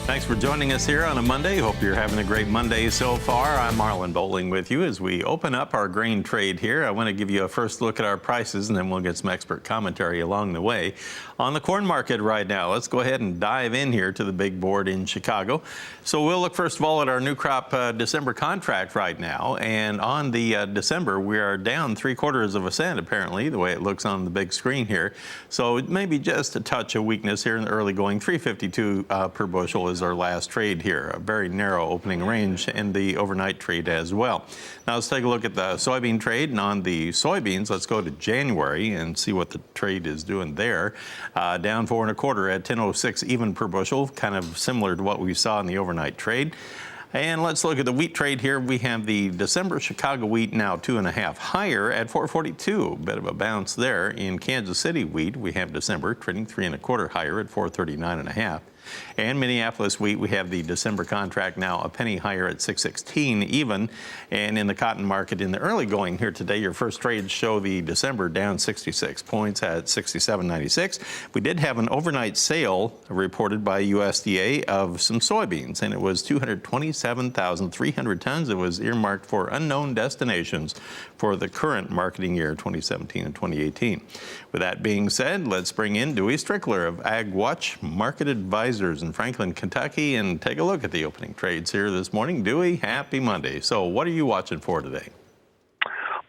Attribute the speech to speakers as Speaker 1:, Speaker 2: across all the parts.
Speaker 1: Thanks for joining us here on a Monday. Hope you're having a great Monday so far. I'm Marlon Bowling with you as we open up our grain trade here. I want to give you a first look at our prices, and then we'll get some expert commentary along the way. On the corn market right now, let's go ahead and dive in here to the big board in Chicago. So we'll look first of all at our new crop December contract right now. And on the December, we are down 3/4 cent apparently, the way it looks on the big screen here. So it may be just a touch of weakness here in the early going. 3.52 per bushel is our last trade here, a very narrow opening range, and the overnight trade as well. Now let's take a look at the soybean trade, and on the soybeans, let's go to January and see what the trade is doing there. Down 4 1/4 at 10.06 even per bushel, kind of similar to what we saw in the overnight trade. And let's look at the wheat trade here. We have the December Chicago wheat now 2.5 higher at 4.42. Bit of a bounce there. In Kansas City wheat, we have December trading 3 1/4 higher at 439.5. And Minneapolis wheat, we have the December contract now a penny higher at 6.16 even. And in the cotton market in the early going here today, your first trades show the December down 66 points at 67.96. We did have an overnight sale reported by USDA of some soybeans, and it was 227,300 tons. It was earmarked for unknown destinations for the current marketing year, 2017 and 2018. With that being said, let's bring in DeweyStrickler of AgWatch Market Advisors in Franklin, Kentucky, and take a look at the opening trades here this morning. Dewey, happy Monday. So what are you watching for today?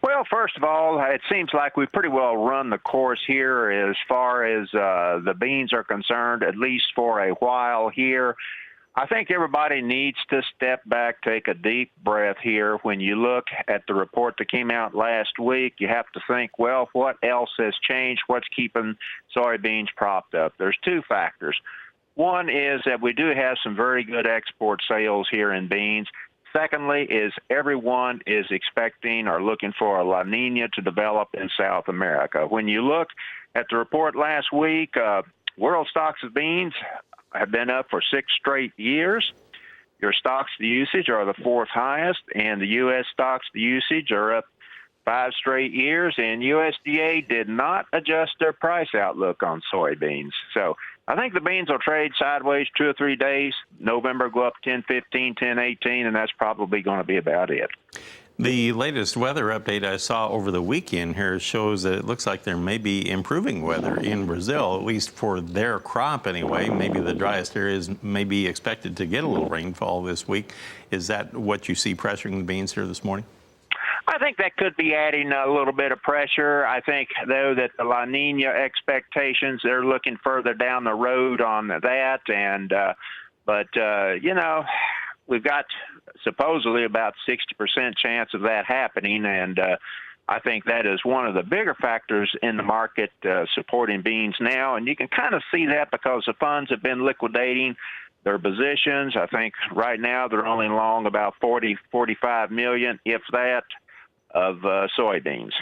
Speaker 2: Well, first of all, it seems like we've pretty well run the course here as far as the beans are concerned, at least for a while here. I think everybody needs to step back, take a deep breath here. When you look at the report that came out last week, you have to think, well, what else has changed? What's keeping soybeans propped up? There's two factors. One is that we do have some very good export sales here in beans. Secondly is everyone is expecting or looking for a La Nina to develop in South America. When you look at the report last week, world stocks of beans have been up for 6 straight years. Your stocks to usage are the 4th highest, and the U.S. stocks to usage are up 5 straight years, and USDA did not adjust their price outlook on soybeans. So I think the beans will trade sideways 2 or 3 days. November go up 10.15, 10.18, and that's probably going to be about it.
Speaker 1: The latest weather update I saw over the weekend here shows that it looks like there may be improving weather in Brazil, at least for their crop anyway. Maybe the driest areas may be expected to get a little rainfall this week. Is that what you see pressuring the beans here this morning?
Speaker 2: I think that could be adding a little bit of pressure. I think, though, that the La Nina expectations, they're looking further down the road on that. And you know, we've got supposedly about 60% chance of that happening. And I think that is one of the bigger factors in the market supporting beans now. And you can kind of see that because the funds have been liquidating their positions. I think right now they're only long about 45 million, if that, of soybeans.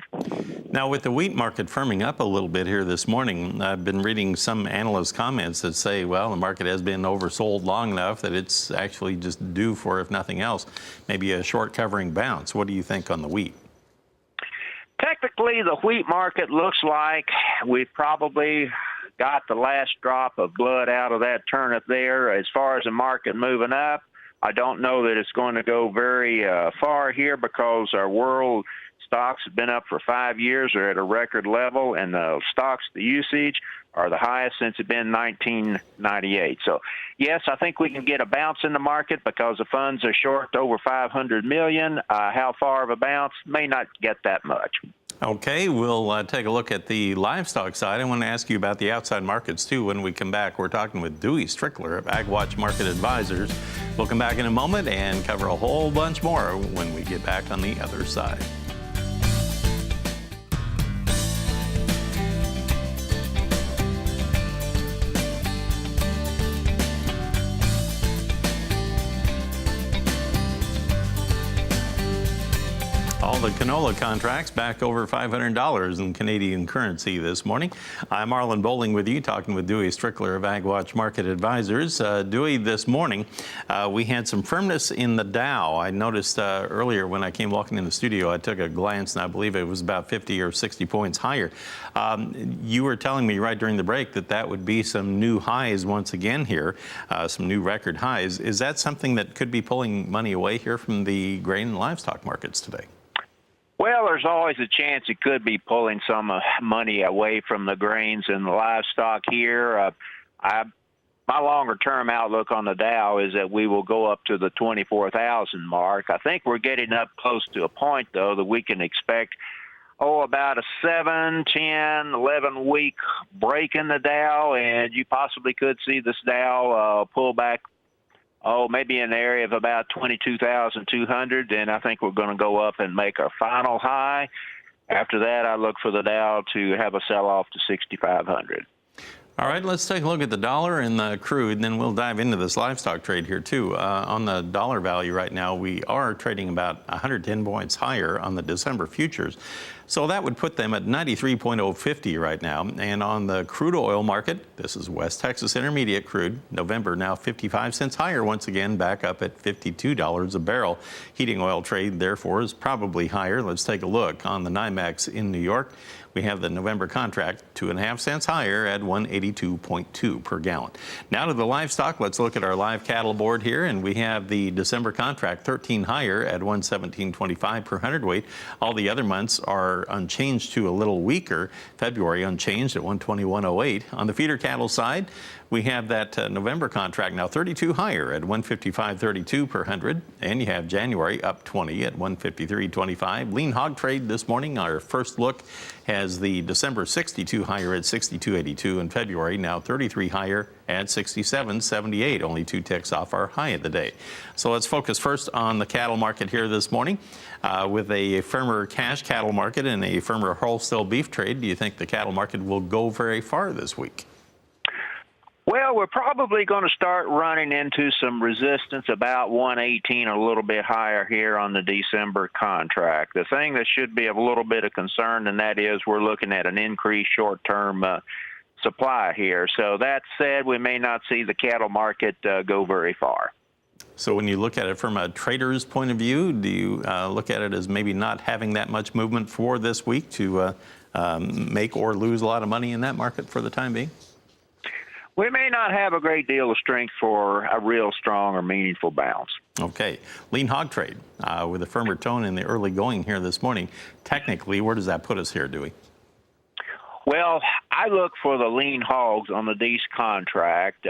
Speaker 1: Now, with the wheat market firming up a little bit here this morning, I've been reading some analyst comments that say, well, the market has been oversold long enough that it's actually just due for, if nothing else, maybe a short covering bounce. What do you think on the wheat?
Speaker 2: Technically, the wheat market looks like we've probably got the last drop of blood out of that turnip there. As far as the market moving up, I don't know that it's going to go very far here because our world stocks have been up for 5 years. They're at a record level, and the stocks, the usage, are the highest since it's been 1998. So, yes, I think we can get a bounce in the market because the funds are short over 500 million. How far of a bounce? May not get that much.
Speaker 1: Okay, we'll take a look at the livestock side. I want to ask you about the outside markets, too, when we come back. We're talking with DeweyStrickler of AgWatch Market Advisors. We'll come back in a moment and cover a whole bunch more when we get back on the other side. all the canola contracts back over $500 in Canadian currency this morning. I'm Marlon Bowling with you, talking with DeweyStrickler of AgWatch Market Advisors. Dewey, this morning we had some firmness in the Dow. I noticed earlier when I came walking in the studio, I took a glance and I believe it was about 50 or 60 points higher. You were telling me right during the break that that would be some new highs once again here, some new record highs. Is that something that could be pulling money away here from the grain and livestock markets today?
Speaker 2: Well, there's always a chance it could be pulling some money away from the grains and the livestock here. My longer-term outlook on the Dow is that we will go up to the 24,000 mark. I think we're getting up close to a point, though, that we can expect, about a 7, 10, 11-week break in the Dow, and you possibly could see this Dow pull back maybe in the area of about 22,200, and I think we're going to go up and make our final high. After that, I look for the Dow to have a sell-off to 6,500.
Speaker 1: All right, let's take a look at the dollar and the crude, and then we'll dive into this livestock trade here, too. On the dollar value right now, we are trading about 110 points higher on the December futures. So that would put them at 93.050 right now. And on the crude oil market, this is West Texas Intermediate crude, November now 55 cents higher once again, back up at $52 a barrel. Heating oil trade, therefore, is probably higher. Let's take a look on the NYMEX in New York. We have the November contract 2.5 cents higher at 182.2 per gallon. Now to the livestock. Let's look at our live cattle board here, and we have the December contract 13 higher at 117.25 per hundredweight. All the other months are unchanged to a little weaker. February unchanged at 121.08. On the feeder cattle side, we have that November contract now 32 higher at 155.32 per hundred, and you have January up 20 at 153.25. Lean hog trade this morning, our first look, has the December 62 higher at 62.82, and February now 33 higher at 67.78, only 2 ticks off our high of the day. So let's focus first on the cattle market here this morning. With a firmer cash cattle market and a firmer wholesale beef trade, do you think the cattle market will go very far this week?
Speaker 2: Well, we're probably going to start running into some resistance about 118, a little bit higher here on the December contract. The thing that should be of a little bit of concern, and that is we're looking at an increased short-term supply here. So that said, we may not see the cattle market go very far.
Speaker 1: So when you look at it from a trader's point of view, do you look at it as maybe not having that much movement for this week to make or lose a lot of money in that market for the time being?
Speaker 2: We may not have a great deal of strength for a real strong or meaningful bounce.
Speaker 1: Okay. Lean hog trade with a firmer tone in the early going here this morning. Technically, where does that put us here, Dewey?
Speaker 2: Well, I look for the lean hogs on the D's contract.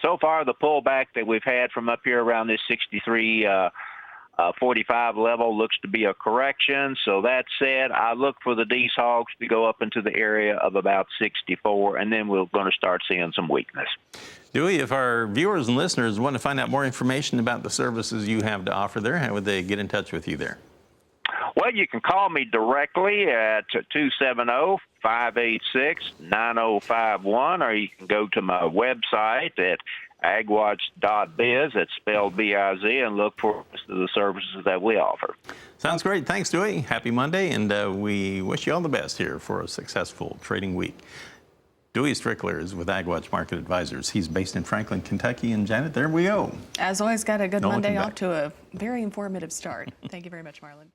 Speaker 2: So far, the pullback that we've had from up here around this 63.45 level looks to be a correction. So that said, I look for the D's hogs to go up into the area of about 64, and then we're going to start seeing some weakness.
Speaker 1: Dewey, if our viewers and listeners want to find out more information about the services you have to offer there, how would they get in touch with you there?
Speaker 2: Well, you can call me directly at 270-586-9051, or you can go to my website at agwatch.biz, it's spelled B-I-Z, and look for the services that we offer.
Speaker 1: Sounds great. Thanks, Dewey. Happy Monday, and we wish you all the best here for a successful trading week. DeweyStrickler is with AgWatch Market Advisors. He's based in Franklin, Kentucky. And Janet, there we go.
Speaker 3: As always, got a good
Speaker 1: No
Speaker 3: Monday
Speaker 1: looking
Speaker 3: off
Speaker 1: back.
Speaker 3: to a very informative start. Thank you very much, Marlon.